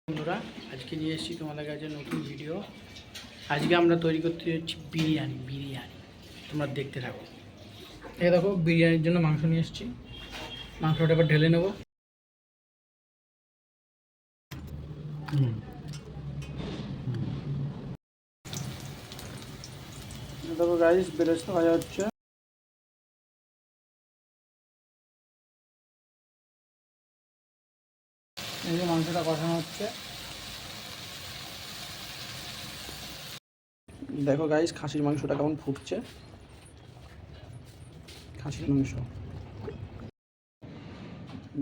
বন্ধুরা, আজকে নিয়ে এসেছি তোমাদের কাছে নতুন ভিডিও। আজকে আমরা তৈরি করতে যাচ্ছি বিরিয়ানি। তোমরা দেখতে থাকো। এই দেখো, বিরিয়ানির জন্য মাংস নিয়ে এসেছি। মাংসটা এবার ঢেলে নেব। দেখো গাইস, বেরেস্তা ভাজা হচ্ছে। এই যে মাংসটা কষানো হচ্ছে। দেখো গাইস, খাসির মাংসটা কেমন ফুটছে। খাসির মাংস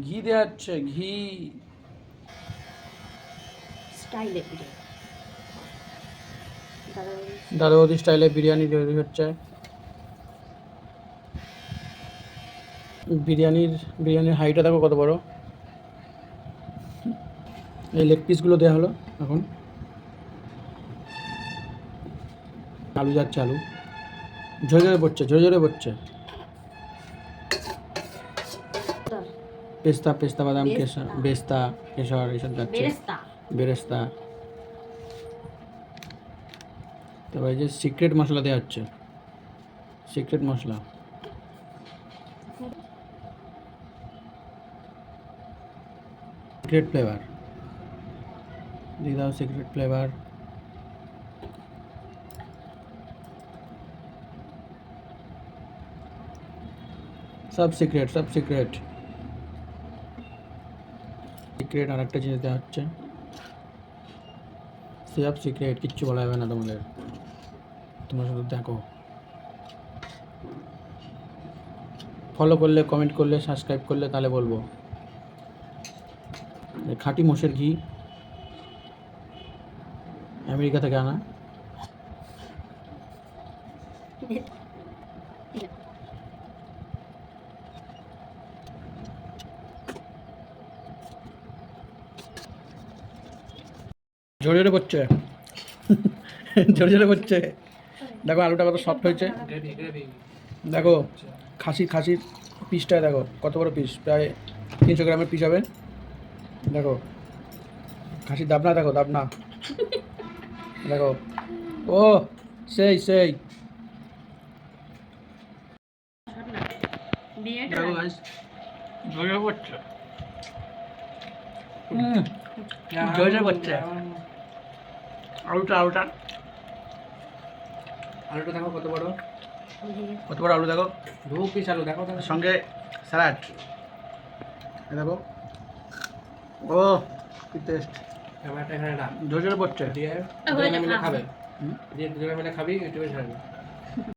ঘি দেওয়া হচ্ছে, ঘি স্টাইলে দাদাবৌদি স্টাইলে বিরিয়ানি তৈরি হচ্ছে। বিরিয়ানির হাইটটা দেখো কত বড়। এই লেগ পিসগুলো দেওয়া হলো। এখন আলু যাচ্ছে, আলু ঝরে পড়ছে। পেস্তা বাদাম কেশর এসব যাচ্ছে, বেরেস্তা। তারপরে এই যে সিক্রেট মশলা দেওয়া হচ্ছে, সিক্রেট মশলা। সিক্রেট ফ্লেভার দিয়ে দাও, সিক্রেট ফ্লেভার। সব সিক্রেট আর একটা জিনিস দেওয়া হচ্ছে, সব সিক্রেট। কিচ্ছু বলা যাবে না তোমাদের, তোমরা শুধু দেখো। ফলো করলে, কমেন্ট করলে, সাবস্ক্রাইব করলে তাহলে বলবো। খাঁটি মোষের ঘি, আমেরিকা থেকে আনা। ঝরে পড়ছে পড়ছে। দেখো আলুটা কত সফট হয়েছে। দেখো খাসির পিসটা দেখো কত বড় পিস, প্রায় 300 গ্রামের পিস হবে। দেখো খাসির দাবনা, দেখো দাবনা, দেখো। ও সেই দেখো গাইস, ঝরে পড়ছে। ঝরে পড়ছে। আলুটা দেখো কত বড় আলু। দেখো 2 পিস আলু, দেখো সঙ্গে স্যালাড। দেখো ও কি টেস্ট। ঝরে পড়ছে। দুজনে মিলে খাবে, ইউটিউবে ছাড়বে।